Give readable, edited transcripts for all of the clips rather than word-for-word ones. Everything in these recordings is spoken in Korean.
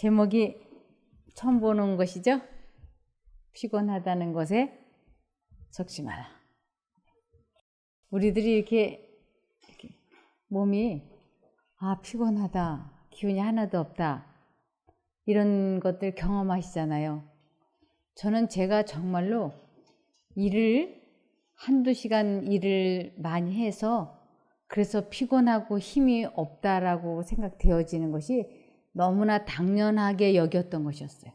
제목이 처음 보는 것이죠? 피곤하다는 것에 적지 마라. 우리들이 이렇게 몸이 피곤하다, 기운이 하나도 없다 이런 것들 경험하시잖아요. 저는 제가 정말로 일을 한두 시간 일을 많이 해서 그래서 피곤하고 힘이 없다라고 생각되어지는 것이 너무나 당연하게 여겼던 것이었어요.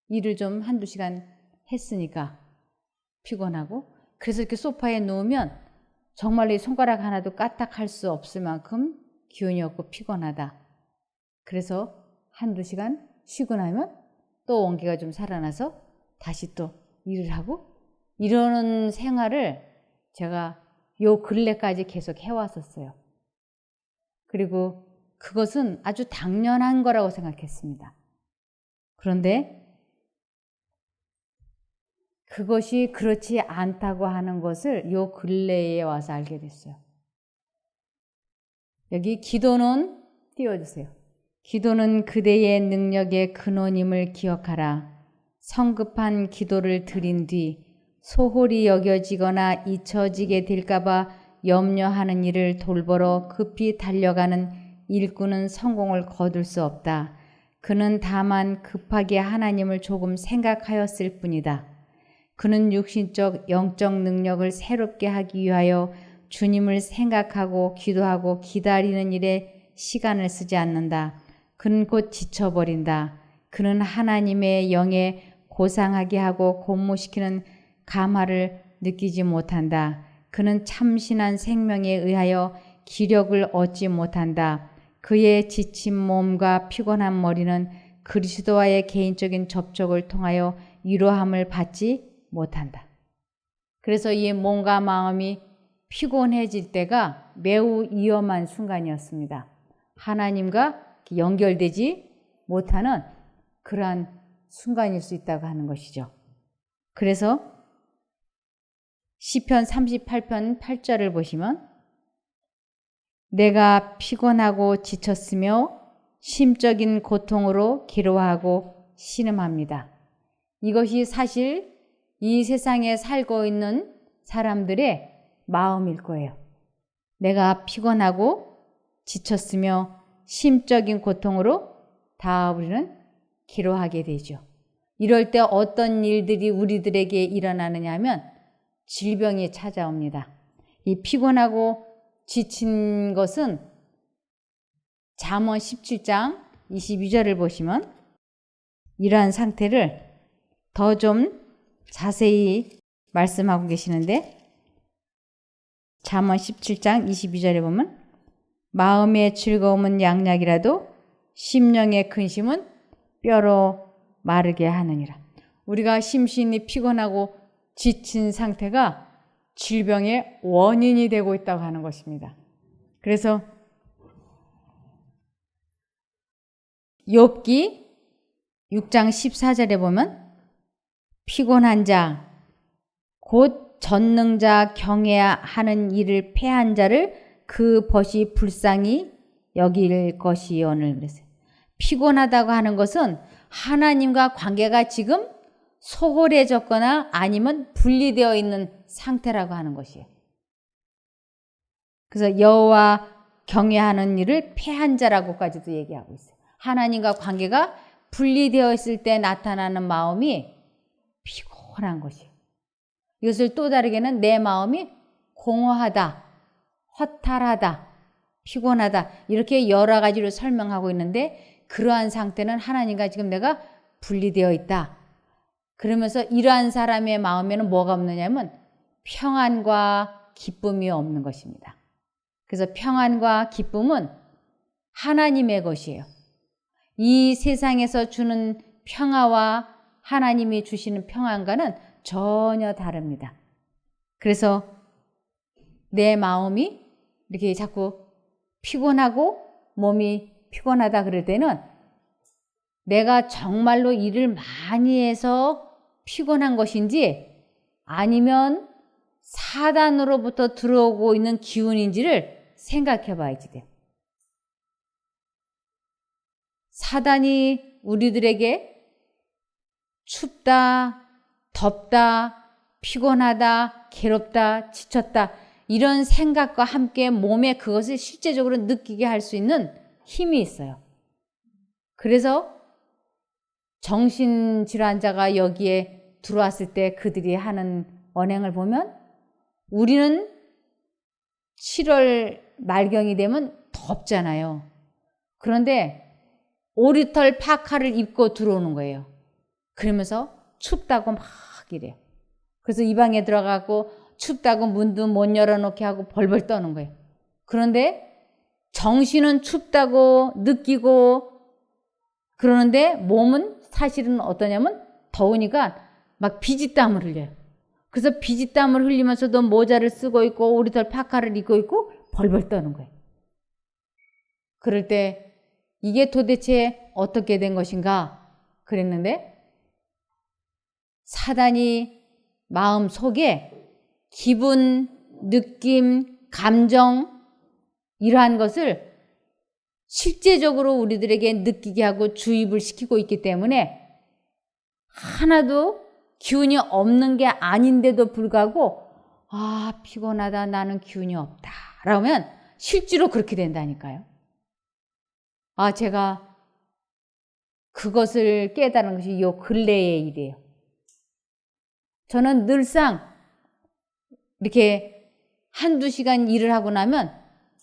일을 좀 한두 시간 했으니까 피곤하고, 그래서 이렇게 소파에 누우면 정말 이 손가락 하나도 까딱할 수 없을 만큼 기운이 없고 피곤하다. 그래서 한두 시간 쉬고 나면 또 원기가 좀 살아나서 다시 또 일을 하고, 이러는 생활을 제가 요 근래까지 계속 해왔었어요. 그리고 그것은 아주 당연한 거라고 생각했습니다. 그런데 그것이 그렇지 않다고 하는 것을 요 근래에 와서 알게 됐어요. 여기 기도는 띄워주세요. 기도는 그대의 능력의 근원임을 기억하라. 성급한 기도를 드린 뒤 소홀히 여겨지거나 잊혀지게 될까봐 염려하는 일을 돌보러 급히 달려가는 일꾼은 성공을 거둘 수 없다. 그는 다만 급하게 하나님을 조금 생각하였을 뿐이다. 그는 육신적 영적 능력을 새롭게 하기 위하여 주님을 생각하고 기도하고 기다리는 일에 시간을 쓰지 않는다. 그는 곧 지쳐버린다. 그는 하나님의 영에 고상하게 하고 고무시키는 감화를 느끼지 못한다. 그는 참신한 생명에 의하여 기력을 얻지 못한다. 그의 지친 몸과 피곤한 머리는 그리스도와의 개인적인 접촉을 통하여 위로함을 받지 못한다. 그래서 이 몸과 마음이 피곤해질 때가 매우 위험한 순간이었습니다. 하나님과 연결되지 못하는 그러한 순간일 수 있다고 하는 것이죠. 그래서 시편 38편 8절을 보시면 내가 피곤하고 지쳤으며 심적인 고통으로 괴로워하고 신음합니다. 이것이 사실 이 세상에 살고 있는 사람들의 마음일 거예요. 내가 피곤하고 지쳤으며 심적인 고통으로 다 우리는 괴로워하게 되죠. 이럴 때 어떤 일들이 우리들에게 일어나느냐 하면 질병이 찾아옵니다. 이 피곤하고 지친 것은 잠언 17장 22절을 보시면 이러한 상태를 더 좀 자세히 말씀하고 계시는데, 잠언 17장 22절에 보면 마음의 즐거움은 양약이라도 심령의 근심은 뼈로 마르게 하느니라. 우리가 심신이 피곤하고 지친 상태가 질병의 원인이 되고 있다고 하는 것입니다. 그래서 욥기 6장 14절에 보면 피곤한 자, 곧 전능자 경외하는 일을 패한 자를 그 벗이 불쌍히 여길 것이오늘 그랬어요. 피곤하다고 하는 것은 하나님과 관계가 지금 소홀해졌거나 아니면 분리되어 있는 상태라고 하는 것이에요. 그래서 여호와 경외하는 일을 패한 자라고까지도 얘기하고 있어요. 하나님과 관계가 분리되어 있을 때 나타나는 마음이 피곤한 것이에요. 이것을 또 다르게는 내 마음이 공허하다, 허탈하다, 피곤하다 이렇게 여러 가지로 설명하고 있는데, 그러한 상태는 하나님과 지금 내가 분리되어 있다. 그러면서 이러한 사람의 마음에는 뭐가 없느냐면 평안과 기쁨이 없는 것입니다. 그래서 평안과 기쁨은 하나님의 것이에요. 이 세상에서 주는 평화와 하나님이 주시는 평안과는 전혀 다릅니다. 그래서 내 마음이 이렇게 자꾸 피곤하고 몸이 피곤하다 그럴 때는 내가 정말로 일을 많이 해서 피곤한 것인지 아니면 사단으로부터 들어오고 있는 기운인지를 생각해 봐야지 돼요. 사단이 우리들에게 춥다, 덥다, 피곤하다, 괴롭다, 지쳤다 이런 생각과 함께 몸에 그것을 실제적으로 느끼게 할 수 있는 힘이 있어요. 그래서 정신질환자가 여기에 들어왔을 때 그들이 하는 언행을 보면 우리는 7월 말경이 되면 덥잖아요. 그런데 오리털 파카를 입고 들어오는 거예요. 그러면서 춥다고 막 이래요. 그래서 이 방에 들어가고 춥다고 문도 못 열어놓게 하고 벌벌 떠는 거예요. 그런데 정신은 춥다고 느끼고 그러는데 몸은 사실은 어떠냐면 더우니까 막 비지땀을 흘려요. 그래서 비지땀을 흘리면서도 모자를 쓰고 있고 오리털 파카를 입고 있고 벌벌 떠는 거예요. 그럴 때 이게 도대체 어떻게 된 것인가 그랬는데 사단이 마음 속에 기분, 느낌, 감정 이러한 것을 실제적으로 우리들에게 느끼게 하고 주입을 시키고 있기 때문에 하나도 기운이 없는 게 아닌데도 불구하고 아 피곤하다 나는 기운이 없다 라면 실제로 그렇게 된다니까요. 아 제가 그것을 깨달은 것이 요 근래의 일이에요. 저는 늘상 이렇게 한두 시간 일을 하고 나면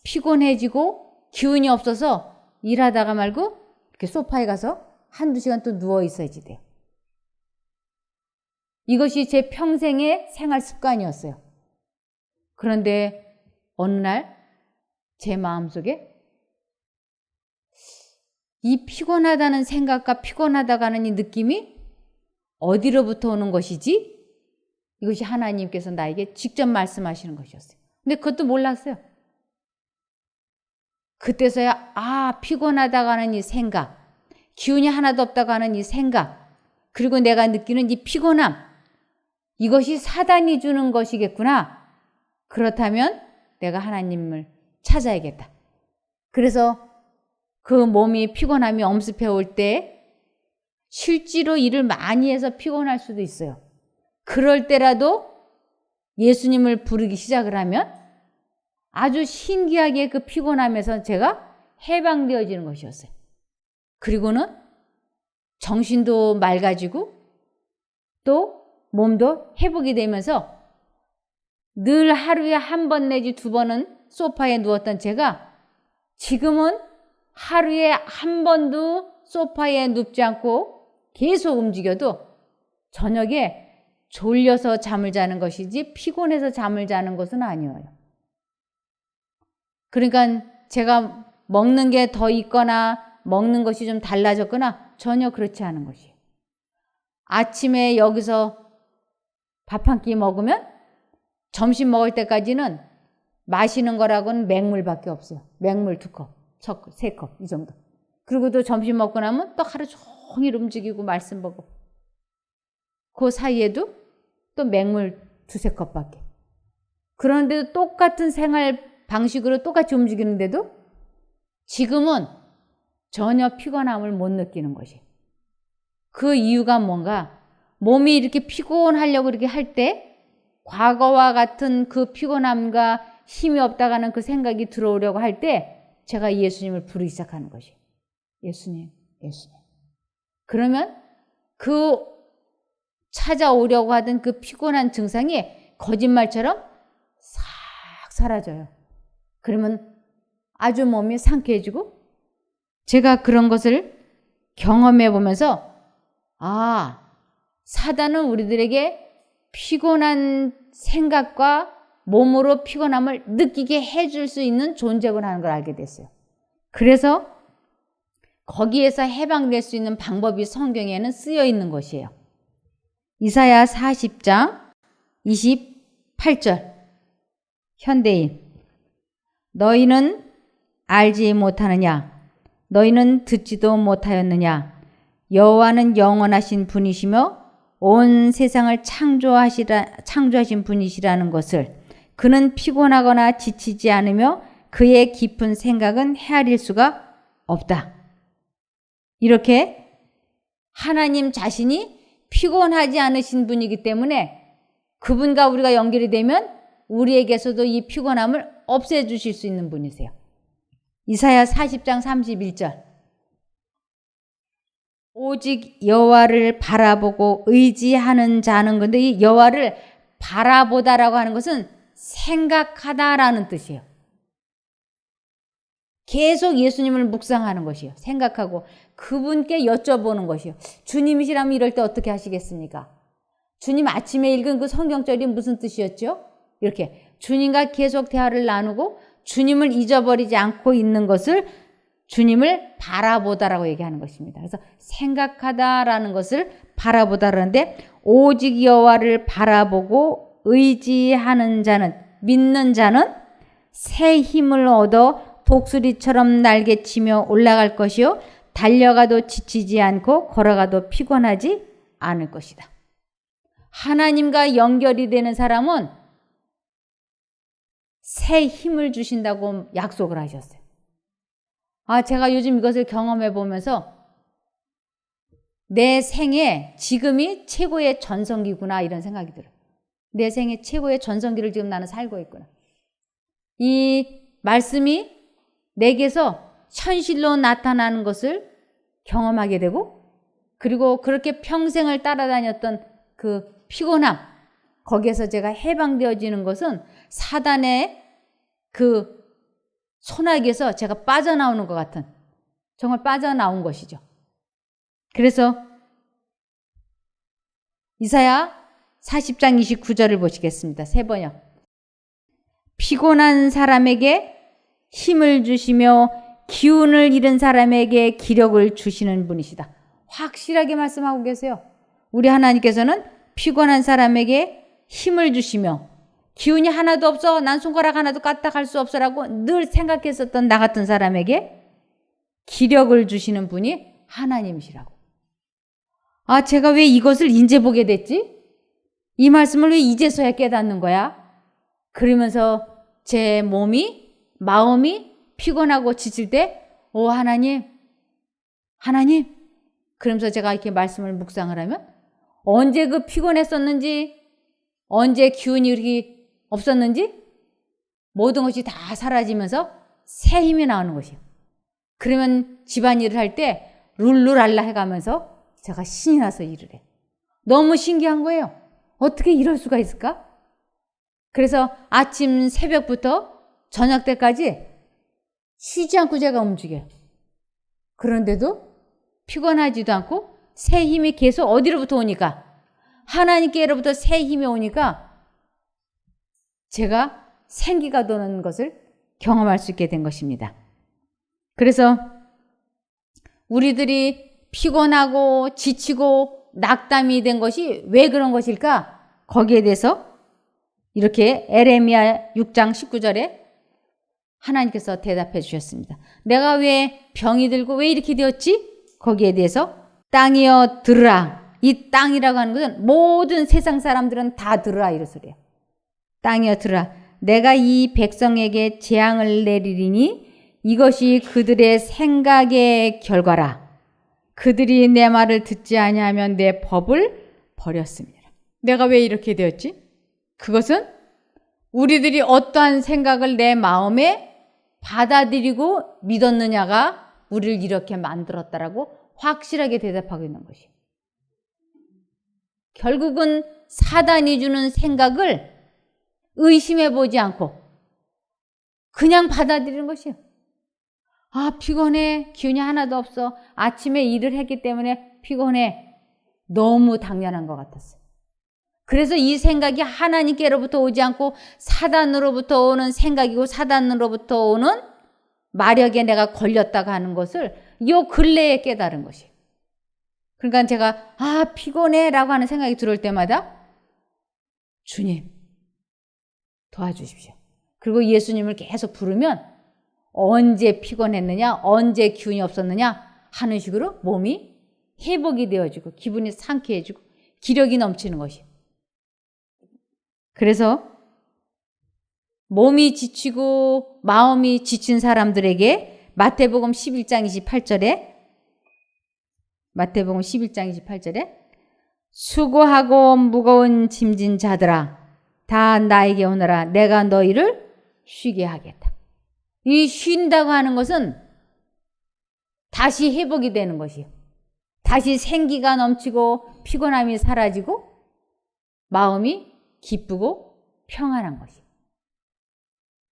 피곤해지고 기운이 없어서 일하다가 말고 이렇게 소파에 가서 한두 시간 또 누워 있어야지 돼요. 이것이 제 평생의 생활 습관이었어요. 그런데 어느 날 제 마음속에 이 피곤하다는 생각과 피곤하다가 하는 이 느낌이 어디로부터 오는 것이지? 이것이 하나님께서 나에게 직접 말씀하시는 것이었어요. 근데 그것도 몰랐어요. 그때서야 아 피곤하다가 하는 이 생각, 기운이 하나도 없다가 하는 이 생각, 그리고 내가 느끼는 이 피곤함, 이것이 사단이 주는 것이겠구나. 그렇다면 내가 하나님을 찾아야겠다. 그래서 그 몸이 피곤함이 엄습해 올 때 실제로 일을 많이 해서 피곤할 수도 있어요. 그럴 때라도 예수님을 부르기 시작을 하면 아주 신기하게 그 피곤함에서 제가 해방되어지는 것이었어요. 그리고는 정신도 맑아지고 또 몸도 회복이 되면서 늘 하루에 한 번 내지 두 번은 소파에 누웠던 제가 지금은 하루에 한 번도 소파에 눕지 않고 계속 움직여도 저녁에 졸려서 잠을 자는 것이지 피곤해서 잠을 자는 것은 아니에요. 그러니까 제가 먹는 게 더 있거나 먹는 것이 좀 달라졌거나 전혀 그렇지 않은 것이에요. 아침에 여기서 밥 한 끼 먹으면 점심 먹을 때까지는 마시는 거라고는 맹물밖에 없어요. 맹물 2컵, 3컵 이 정도. 그리고 또 점심 먹고 나면 또 하루 종일 움직이고 말씀 보고 그 사이에도 또 맹물 2-3컵밖에. 그런데도 똑같은 생활 방식으로 똑같이 움직이는데도 지금은 전혀 피곤함을 못 느끼는 것이. 그 이유가 뭔가 몸이 이렇게 피곤하려고 이렇게 할 때 과거와 같은 그 피곤함과 힘이 없다가는 그 생각이 들어오려고 할 때 제가 예수님을 부르기 시작하는 것이. 예수님, 예수님. 그러면 그 찾아오려고 하던 그 피곤한 증상이 거짓말처럼 싹 사라져요. 그러면 아주 몸이 상쾌해지고 제가 그런 것을 경험해 보면서 아, 사단은 우리들에게 피곤한 생각과 몸으로 피곤함을 느끼게 해줄 수 있는 존재구나 하는 걸 알게 됐어요. 그래서 거기에서 해방될 수 있는 방법이 성경에는 쓰여 있는 것이에요. 이사야 40장 28절 현대인 너희는 알지 못하느냐 너희는 듣지도 못하였느냐 여호와는 영원하신 분이시며 온 세상을 창조하신 분이시라는 것을 그는 피곤하거나 지치지 않으며 그의 깊은 생각은 헤아릴 수가 없다. 이렇게 하나님 자신이 피곤하지 않으신 분이기 때문에 그분과 우리가 연결이 되면 우리에게서도 이 피곤함을 없애주실 수 있는 분이세요. 이사야 40장 31절. 오직 여호와를 바라보고 의지하는 자는, 근데 이 여호와를 바라보다라고 하는 것은 생각하다라는 뜻이에요. 계속 예수님을 묵상하는 것이요. 생각하고 그분께 여쭤보는 것이요. 주님이시라면 이럴 때 어떻게 하시겠습니까? 주님 아침에 읽은 그 성경절이 무슨 뜻이었죠? 이렇게 주님과 계속 대화를 나누고 주님을 잊어버리지 않고 있는 것을 주님을 바라보다라고 얘기하는 것입니다. 그래서 생각하다라는 것을 바라보다라는데, 오직 여호와를 바라보고 의지하는 자는, 믿는 자는 새 힘을 얻어 독수리처럼 날개치며 올라갈 것이요 달려가도 지치지 않고 걸어가도 피곤하지 않을 것이다. 하나님과 연결이 되는 사람은 새 힘을 주신다고 약속을 하셨어요. 제가 요즘 이것을 경험해 보면서 내 생에 지금이 최고의 전성기구나 이런 생각이 들어요. 내 생에 최고의 전성기를 지금 나는 살고 있구나. 이 말씀이 내게서 현실로 나타나는 것을 경험하게 되고, 그리고 그렇게 평생을 따라다녔던 그 피곤함, 거기에서 제가 해방되어지는 것은 사단의 그 소나기에서 제가 빠져나오는 것 같은, 정말 빠져나온 것이죠. 그래서 이사야 40장 29절을 보시겠습니다. 세 번역. 피곤한 사람에게 힘을 주시며 기운을 잃은 사람에게 기력을 주시는 분이시다. 확실하게 말씀하고 계세요. 우리 하나님께서는 피곤한 사람에게 힘을 주시며, 기운이 하나도 없어, 난 손가락 하나도 까딱할 수 없어라고 늘 생각했었던 나 같은 사람에게 기력을 주시는 분이 하나님이시라고. 제가 왜 이것을 이제 보게 됐지? 이 말씀을 왜 이제서야 깨닫는 거야? 그러면서 제 몸이, 마음이 피곤하고 지칠 때, 하나님, 그러면서 제가 이렇게 말씀을 묵상을 하면 언제 그 피곤했었는지, 언제 기운이 이렇게 없었는지 모든 것이 다 사라지면서 새 힘이 나오는 것이에요. 그러면 집안일을 할 때 룰루랄라 해가면서 제가 신이 나서 일을 해. 너무 신기한 거예요. 어떻게 이럴 수가 있을까? 그래서 아침 새벽부터 저녁 때까지 쉬지 않고 제가 움직여요. 그런데도 피곤하지도 않고 새 힘이 계속 어디로부터 오니까, 하나님께로부터 새 힘이 오니까 제가 생기가 도는 것을 경험할 수 있게 된 것입니다. 그래서 우리들이 피곤하고 지치고 낙담이 된 것이 왜 그런 것일까? 거기에 대해서 이렇게 에레미야 6장 19절에 하나님께서 대답해 주셨습니다. 내가 왜 병이 들고 왜 이렇게 되었지? 거기에 대해서 땅이여 들으라. 이 땅이라고 하는 것은 모든 세상 사람들은 다 들으라 이런 소리예요. 땅이여 들으라. 내가 이 백성에게 재앙을 내리리니 이것이 그들의 생각의 결과라. 그들이 내 말을 듣지 아니하면 내 법을 버렸습니다. 내가 왜 이렇게 되었지? 그것은 우리들이 어떠한 생각을 내 마음에 받아들이고 믿었느냐가 우리를 이렇게 만들었다라고 확실하게 대답하고 있는 것이에요. 결국은 사단이 주는 생각을 의심해 보지 않고 그냥 받아들이는 것이에요. 피곤해. 기운이 하나도 없어. 아침에 일을 했기 때문에 피곤해. 너무 당연한 것 같았어요. 그래서 이 생각이 하나님께로부터 오지 않고 사단으로부터 오는 생각이고 사단으로부터 오는 마력에 내가 걸렸다가 하는 것을 요 근래에 깨달은 것이에요. 그러니까 제가 피곤해 라고 하는 생각이 들어올 때마다 주님 도와주십시오. 그리고 예수님을 계속 부르면 언제 피곤했느냐, 언제 기운이 없었느냐 하는 식으로 몸이 회복이 되어지고 기분이 상쾌해지고 기력이 넘치는 것이에요. 그래서 몸이 지치고 마음이 지친 사람들에게 마태복음 11장 28절에 마태복음 11장 28절에 수고하고 무거운 짐진 자들아 다 나에게 오너라 내가 너희를 쉬게 하겠다. 이 쉰다고 하는 것은 다시 회복이 되는 것이에요. 다시 생기가 넘치고 피곤함이 사라지고 마음이 기쁘고 평안한 것이에요.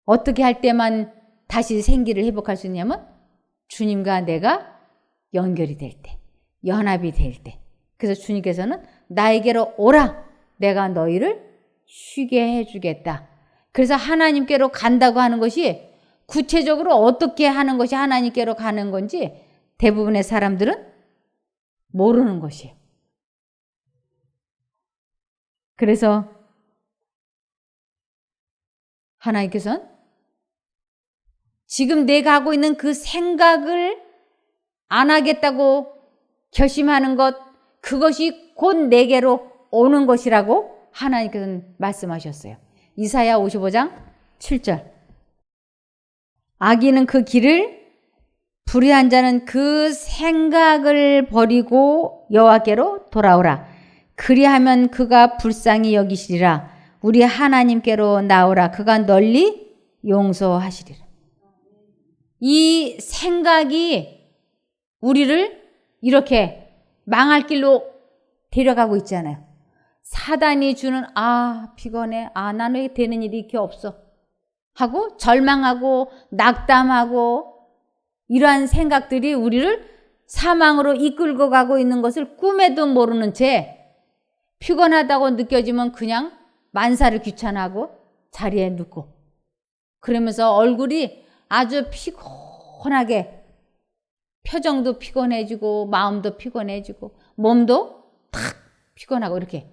어떻게 할 때만 다시 생기를 회복할 수 있냐면 주님과 내가 연결이 될 때, 연합이 될 때. 그래서 주님께서는 나에게로 오라. 내가 너희를 쉬게 해주겠다. 그래서 하나님께로 간다고 하는 것이 구체적으로 어떻게 하는 것이 하나님께로 가는 건지 대부분의 사람들은 모르는 것이에요. 그래서 하나님께서는 지금 내가 하고 있는 그 생각을 안 하겠다고 결심하는 것, 그것이 곧 내게로 오는 것이라고 하나님께서는 말씀하셨어요. 이사야 55장 7절. 악인은 그 길을, 불의한 자는 그 생각을 버리고 여호와께로 돌아오라. 그리하면 그가 불쌍히 여기시리라. 우리 하나님께로 나오라. 그가 널리 용서하시리라. 이 생각이 우리를 이렇게 망할 길로 데려가고 있잖아요. 사단이 주는 피곤해. 나는 왜 되는 일이 이렇게 없어. 하고 절망하고 낙담하고 이러한 생각들이 우리를 사망으로 이끌고 가고 있는 것을 꿈에도 모르는 채 피곤하다고 느껴지면 그냥 만사를 귀찮아하고 자리에 눕고 그러면서 얼굴이 아주 피곤하게 표정도 피곤해지고 마음도 피곤해지고 몸도 탁 피곤하고 이렇게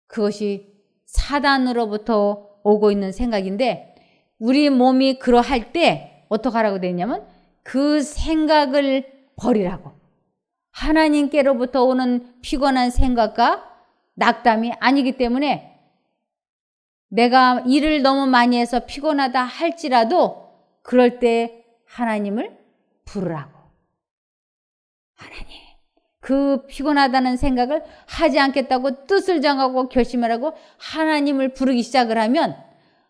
그것이 사단으로부터 오고 있는 생각인데 우리 몸이 그러할 때 어떻게 하라고 되어 있냐면 그 생각을 버리라고. 하나님께로부터 오는 피곤한 생각과 낙담이 아니기 때문에 내가 일을 너무 많이 해서 피곤하다 할지라도 그럴 때 하나님을 부르라고. 하나님, 그 피곤하다는 생각을 하지 않겠다고 뜻을 정하고 결심을 하고 하나님을 부르기 시작을 하면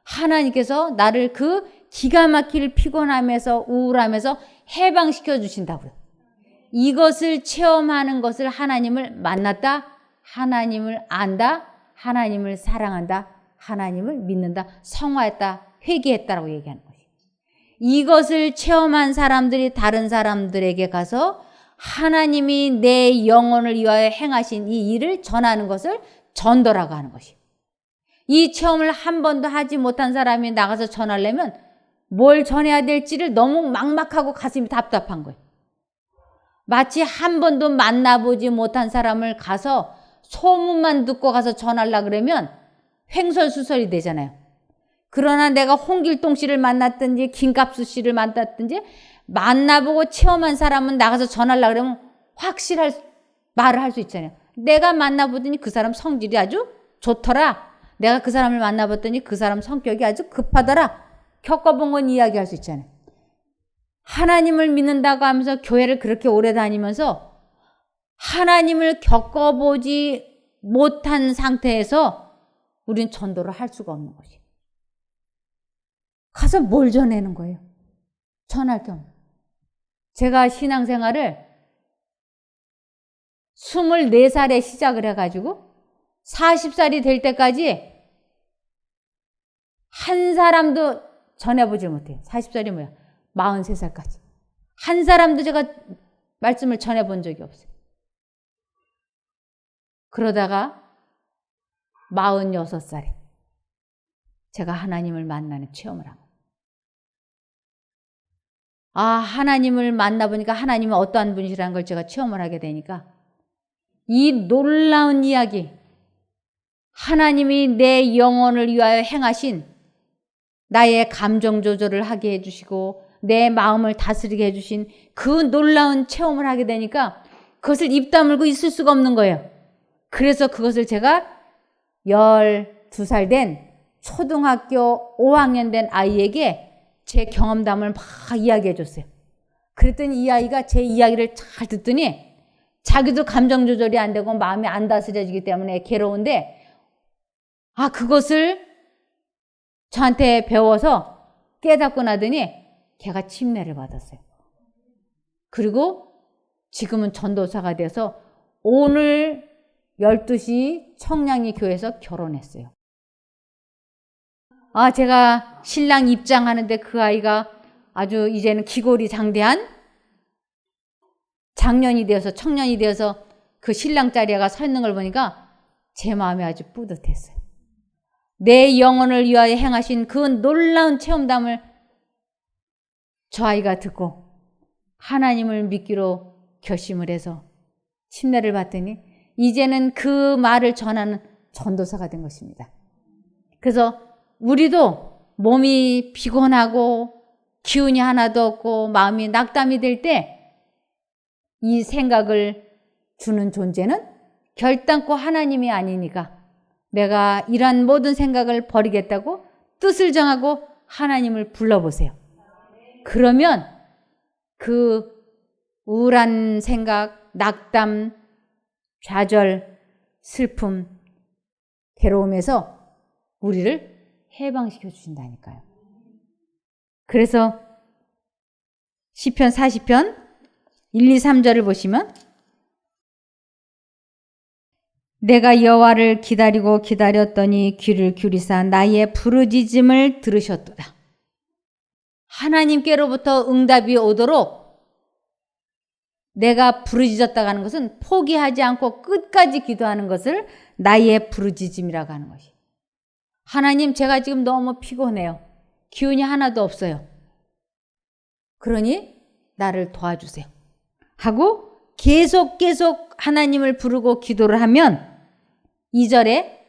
하나님께서 나를 그 기가 막힐 피곤함에서 우울함에서 해방시켜 주신다고요. 이것을 체험하는 것을 하나님을 만났다, 하나님을 안다, 하나님을 사랑한다, 하나님을 믿는다, 성화했다, 회개했다라고 얘기하는 것이에요. 이것을 체험한 사람들이 다른 사람들에게 가서 하나님이 내 영혼을 위하여 행하신 이 일을 전하는 것을 전도라고 하는 것이에요. 이 체험을 한 번도 하지 못한 사람이 나가서 전하려면 뭘 전해야 될지를 너무 막막하고 가슴이 답답한 거예요. 마치 한 번도 만나보지 못한 사람을 가서 소문만 듣고 가서 전하려고 그러면 횡설수설이 되잖아요. 그러나 내가 홍길동 씨를 만났든지 김갑수 씨를 만났든지 만나보고 체험한 사람은 나가서 전하려고 그러면 확실할 말을 할 수 있잖아요. 내가 만나보더니 그 사람 성질이 아주 좋더라. 내가 그 사람을 만나봤더니 그 사람 성격이 아주 급하더라. 겪어본 건 이야기할 수 있잖아요. 하나님을 믿는다고 하면서 교회를 그렇게 오래 다니면서 하나님을 겪어보지 못한 상태에서 우리는 전도를 할 수가 없는 것이에요. 가서 뭘 전하는 거예요? 전할 게 없는. 제가 신앙생활을 24살에 시작을 해가지고 40살이 될 때까지 한 사람도 전해보지 못해요. 40살이 뭐야? 43살까지. 한 사람도 제가 말씀을 전해본 적이 없어요. 그러다가 46살에 제가 하나님을 만나는 체험을 하고 하나님을 만나보니까 하나님은 어떠한 분이시라는 걸 제가 체험을 하게 되니까 이 놀라운 이야기, 하나님이 내 영혼을 위하여 행하신 나의 감정 조절을 하게 해주시고 내 마음을 다스리게 해주신 그 놀라운 체험을 하게 되니까 그것을 입 다물고 있을 수가 없는 거예요. 그래서 그것을 제가 12살 된 초등학교 5학년 된 아이에게 제 경험담을 막 이야기해 줬어요. 그랬더니 이 아이가 제 이야기를 잘 듣더니 자기도 감정 조절이 안 되고 마음이 안 다스려지기 때문에 괴로운데, 그것을 저한테 배워서 깨닫고 나더니 걔가 침례를 받았어요. 그리고 지금은 전도사가 돼서 오늘 12시 청량리 교회에서 결혼했어요. 제가 신랑 입장하는데 그 아이가 아주 이제는 기골이 장대한 장년이 되어서 청년이 되어서 그 신랑 자리에가 서 있는 걸 보니까 제 마음이 아주 뿌듯했어요. 내 영혼을 위하여 행하신 그 놀라운 체험담을 저 아이가 듣고 하나님을 믿기로 결심을 해서 침례를 받더니 이제는 그 말을 전하는 전도사가 된 것입니다. 그래서 우리도 몸이 피곤하고 기운이 하나도 없고 마음이 낙담이 될 때 이 생각을 주는 존재는 결단코 하나님이 아니니까 내가 이러한 모든 생각을 버리겠다고 뜻을 정하고 하나님을 불러보세요. 그러면 그 우울한 생각, 낙담, 좌절, 슬픔, 괴로움에서 우리를 해방시켜 주신다니까요. 그래서 시편 40편 1, 2, 3절을 보시면 내가 여호와를 기다리고 기다렸더니 귀를 기울이사 나의 부르짖음을 들으셨도다. 하나님께로부터 응답이 오도록 내가 부르짖었다고 하는 것은 포기하지 않고 끝까지 기도하는 것을 나의 부르짖음이라고 하는 것이. 하나님, 제가 지금 너무 피곤해요. 기운이 하나도 없어요. 그러니 나를 도와주세요. 하고 계속 하나님을 부르고 기도를 하면 2절에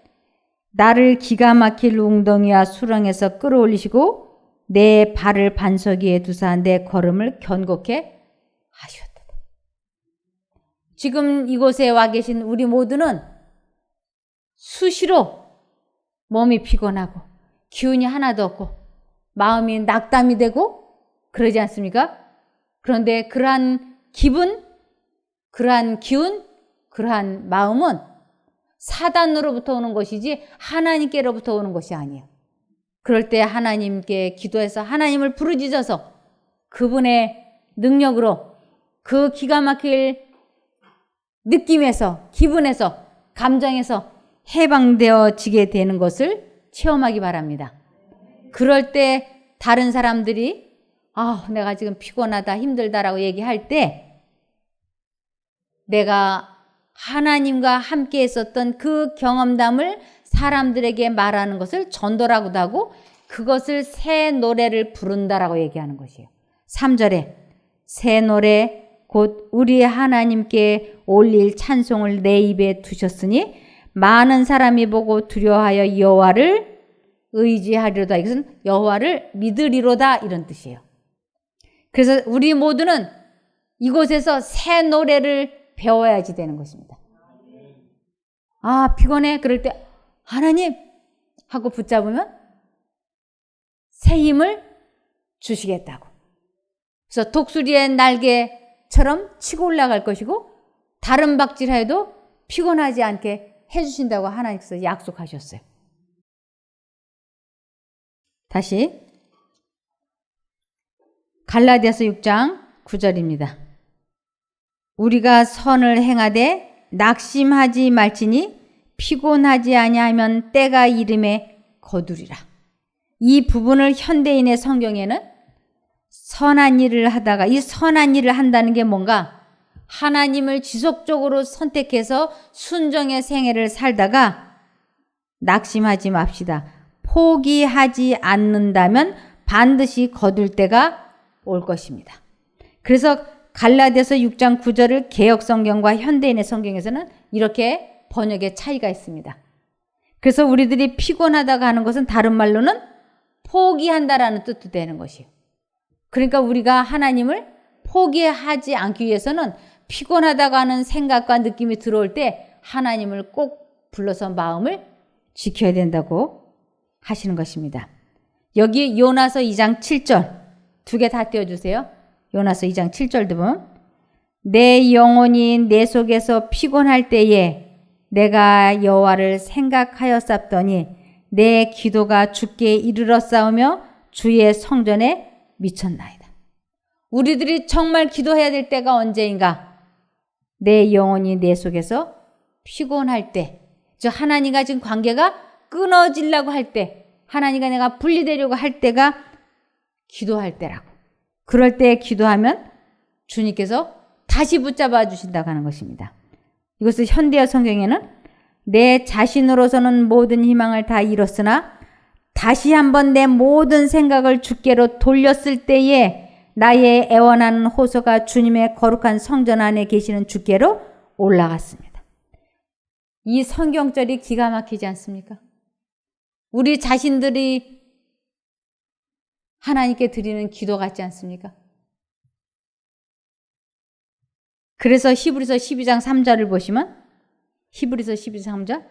나를 기가 막힐 웅덩이와 수렁에서 끌어올리시고 내 발을 반석 위에 두사 내 걸음을 견고케 하셨다. 지금 이곳에 와 계신 우리 모두는 수시로 몸이 피곤하고 기운이 하나도 없고 마음이 낙담이 되고 그러지 않습니까? 그런데 그러한 기분, 그러한 기운, 그러한 마음은 사단으로부터 오는 것이지 하나님께로부터 오는 것이 아니에요. 그럴 때 하나님께 기도해서 하나님을 부르짖어서 그분의 능력으로 그 기가 막힐 느낌에서, 기분에서, 감정에서 해방되어지게 되는 것을 체험하기 바랍니다. 그럴 때 다른 사람들이 내가 지금 피곤하다, 힘들다라고 얘기할 때 내가 하나님과 함께 했었던 그 경험담을 사람들에게 말하는 것을 전도라고도 하고 그것을 새 노래를 부른다라고 얘기하는 것이에요. 3절에 새 노래 곧 우리 하나님께 올릴 찬송을 내 입에 두셨으니 많은 사람이 보고 두려워하여 여호와를 의지하리로다. 이것은 여호와를 믿으리로다 이런 뜻이에요. 그래서 우리 모두는 이곳에서 새 노래를 배워야지 되는 것입니다. 피곤해. 그럴 때 하나님 하고 붙잡으면 새 힘을 주시겠다고. 그래서 독수리의 날개처럼 치고 올라갈 것이고 다른 박질해도 피곤하지 않게 해주신다고 하나님께서 약속하셨어요. 다시 갈라디아서 6장 9절입니다. 우리가 선을 행하되 낙심하지 말지니 피곤하지 아니하면 때가 이름에 거두리라. 이 부분을 현대인의 성경에는 선한 일을 하다가 이 선한 일을 한다는 게 뭔가 하나님을 지속적으로 선택해서 순종의 생애를 살다가 낙심하지 맙시다. 포기하지 않는다면 반드시 거둘 때가 올 것입니다. 그래서 갈라디아서 6장 9절을 개역성경과 현대인의 성경에서는 이렇게 번역의 차이가 있습니다. 그래서 우리들이 피곤하다가 하는 것은 다른 말로는 포기한다라는 뜻도 되는 것이에요. 그러니까 우리가 하나님을 포기하지 않기 위해서는 피곤하다고 하는 생각과 느낌이 들어올 때 하나님을 꼭 불러서 마음을 지켜야 된다고 하시는 것입니다. 여기 요나서 2장 7절 두 개 다 띄워주세요. 요나서 2장 7절도 보면 내 영혼이 내 속에서 피곤할 때에 내가 여호와를 생각하였사더니 내 기도가 주께 이르렀사오며 주의 성전에 미쳤나이다. 우리들이 정말 기도해야 될 때가 언제인가? 내 영혼이 내 속에서 피곤할 때, 저 하나님과 지금 관계가 끊어지려고 할 때, 하나님과 내가 분리되려고 할 때가 기도할 때라고. 그럴 때 기도하면 주님께서 다시 붙잡아 주신다고 하는 것입니다. 이것을 현대어 성경에는 내 자신으로서는 모든 희망을 다 잃었으나 다시 한번 내 모든 생각을 주께로 돌렸을 때에 나의 애원하는 호소가 주님의 거룩한 성전 안에 계시는 주께로 올라갔습니다. 이 성경절이 기가 막히지 않습니까? 우리 자신들이 하나님께 드리는 기도 같지 않습니까? 그래서 히브리서 12장 3절을 보시면 히브리서 12장 3절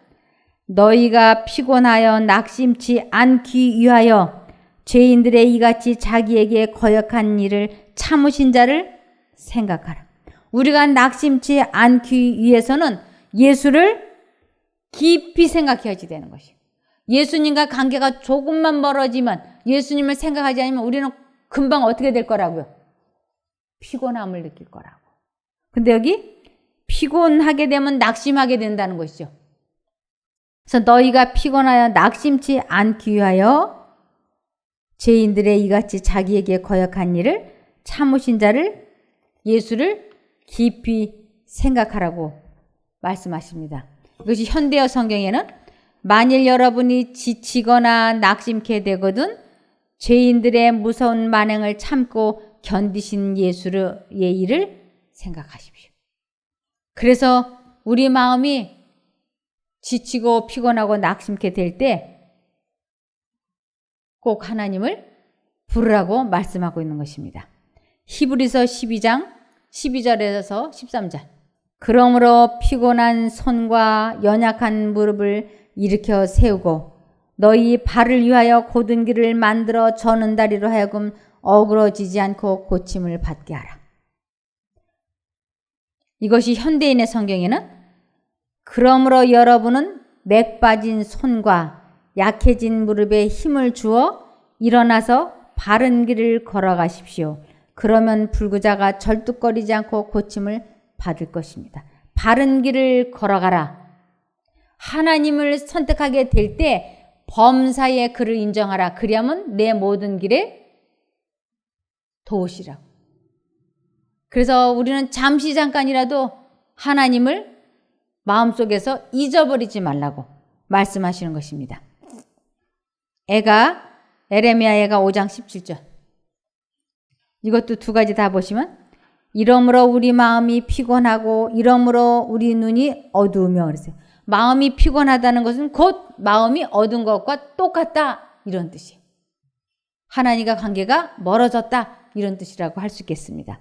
너희가 피곤하여 낙심치 않기 위하여 죄인들의 이같이 자기에게 거역한 일을 참으신 자를 생각하라. 우리가 낙심치 않기 위해서는 예수를 깊이 생각해야지 되는 것이에요. 예수님과 관계가 조금만 멀어지면 예수님을 생각하지 않으면 우리는 금방 어떻게 될 거라고요? 피곤함을 느낄 거라고. 근데 여기 피곤하게 되면 낙심하게 된다는 것이죠. 그래서 너희가 피곤하여 낙심치 않기 위하여 죄인들의 이같이 자기에게 거역한 일을 참으신 자를 예수를 깊이 생각하라고 말씀하십니다. 이것이 현대어 성경에는 만일 여러분이 지치거나 낙심케 되거든 죄인들의 무서운 만행을 참고 견디신 예수의 일을 생각하십시오. 그래서 우리 마음이 지치고 피곤하고 낙심케 될 때 꼭 하나님을 부르라고 말씀하고 있는 것입니다. 히브리서 12장 12절에서 13절 그러므로 피곤한 손과 연약한 무릎을 일으켜 세우고 너희 발을 위하여 곧은 길을 만들어 저는 다리로 하여금 어그러지지 않고 고침을 받게 하라. 이것이 현대인의 성경에는 그러므로 여러분은 맥 빠진 손과 약해진 무릎에 힘을 주어 일어나서 바른 길을 걸어가십시오. 그러면 불구자가 절뚝거리지 않고 고침을 받을 것입니다. 바른 길을 걸어가라. 하나님을 선택하게 될 때 범사의 그를 인정하라. 그리하면 내 모든 길에 도우시라고. 그래서 우리는 잠시 잠깐이라도 하나님을 마음속에서 잊어버리지 말라고 말씀하시는 것입니다. 에레미야가 5장 17절. 이것도 두 가지 다 보시면 이러므로 우리 마음이 피곤하고 이러므로 우리 눈이 어두우며 그랬어요. 마음이 피곤하다는 것은 곧 마음이 어두운 것과 똑같다 이런 뜻이에요. 하나님과 관계가 멀어졌다 이런 뜻이라고 할 수 있겠습니다.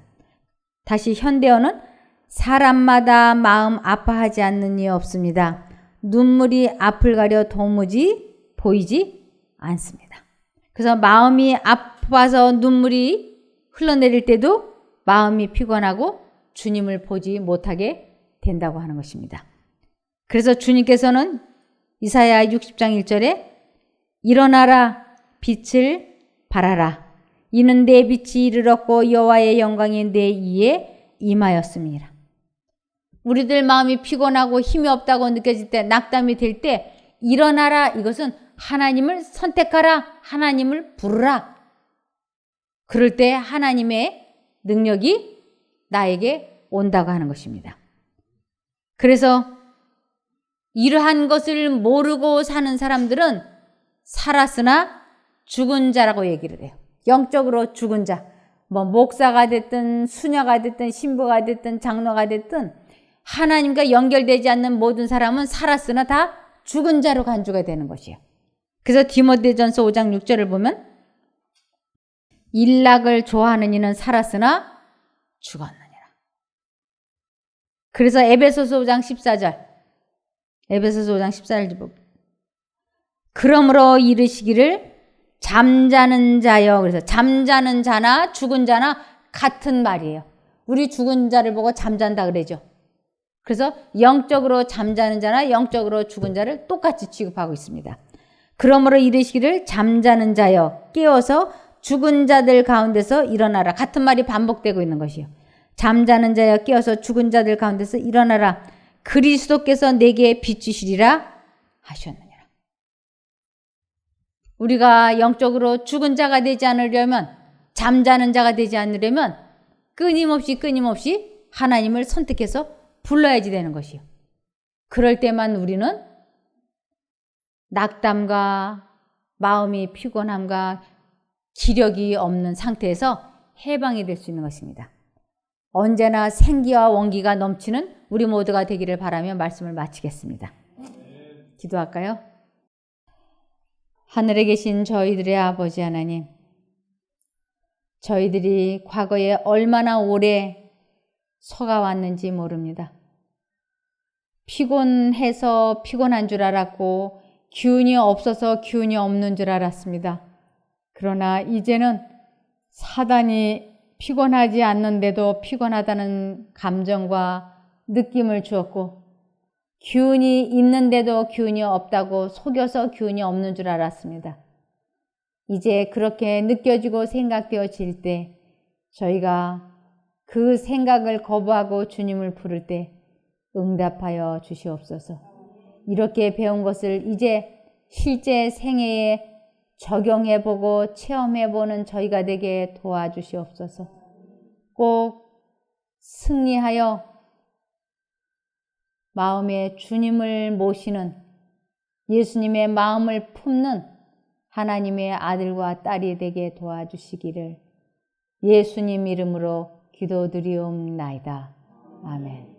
다시 현대어는 사람마다 마음 아파하지 않는 이 없습니다. 눈물이 앞을 가려 도무지 보이지 않습니다. 그래서 마음이 아파서 눈물이 흘러내릴 때도 마음이 피곤하고 주님을 보지 못하게 된다고 하는 것입니다. 그래서 주님께서는 이사야 60장 1절에 일어나라 빛을 발하라 이는 내 빛이 이르렀고 여호와의 영광이 내 이에 임하였습니다. 우리들 마음이 피곤하고 힘이 없다고 느껴질 때 낙담이 될 때 일어나라 이것은 하나님을 선택하라 하나님을 부르라. 그럴 때 하나님의 능력이 나에게 온다고 하는 것입니다. 그래서 이러한 것을 모르고 사는 사람들은 살았으나 죽은 자라고 얘기를 해요. 영적으로 죽은 자. 뭐 목사가 됐든 수녀가 됐든 신부가 됐든 장로가 됐든 하나님과 연결되지 않는 모든 사람은 살았으나 다 죽은 자로 간주가 되는 것이에요. 그래서 디모데전서 5장 6절을 보면 일락을 좋아하는 이는 살았으나 죽었느니라. 그래서 에베소서 5장 14절 에베소서 5장 14절 보면 그러므로 이르시기를 잠자는 자여. 그래서 잠자는 자나 죽은 자나 같은 말이에요. 우리 죽은 자를 보고 잠잔다 그러죠. 그래서 영적으로 잠자는 자나 영적으로 죽은 자를 똑같이 취급하고 있습니다. 그러므로 이르시기를 잠자는 자여 깨어서 죽은 자들 가운데서 일어나라. 같은 말이 반복되고 있는 것이요. 잠자는 자여 깨어서 죽은 자들 가운데서 일어나라. 그리스도께서 내게 비추시리라 하셨느니라. 우리가 영적으로 죽은 자가 되지 않으려면, 잠자는 자가 되지 않으려면 끊임없이 하나님을 선택해서 불러야지 되는 것이요. 그럴 때만 우리는 낙담과 마음이 피곤함과 기력이 없는 상태에서 해방이 될 수 있는 것입니다. 언제나 생기와 원기가 넘치는 우리 모두가 되기를 바라며 말씀을 마치겠습니다. 기도할까요? 하늘에 계신 저희들의 아버지 하나님, 저희들이 과거에 얼마나 오래 속아왔는지 모릅니다. 피곤해서 피곤한 줄 알았고 기운이 없어서 기운이 없는 줄 알았습니다. 그러나 이제는 사단이 피곤하지 않는데도 피곤하다는 감정과 느낌을 주었고, 기운이 있는데도 기운이 없다고 속여서 기운이 없는 줄 알았습니다. 이제 그렇게 느껴지고 생각되어질 때 저희가 그 생각을 거부하고 주님을 부를 때 응답하여 주시옵소서. 이렇게 배운 것을 이제 실제 생애에 적용해보고 체험해보는 저희가 되게 도와주시옵소서. 꼭 승리하여 마음에 주님을 모시는, 예수님의 마음을 품는 하나님의 아들과 딸이 되게 도와주시기를 예수님 이름으로 기도드리옵나이다. 아멘.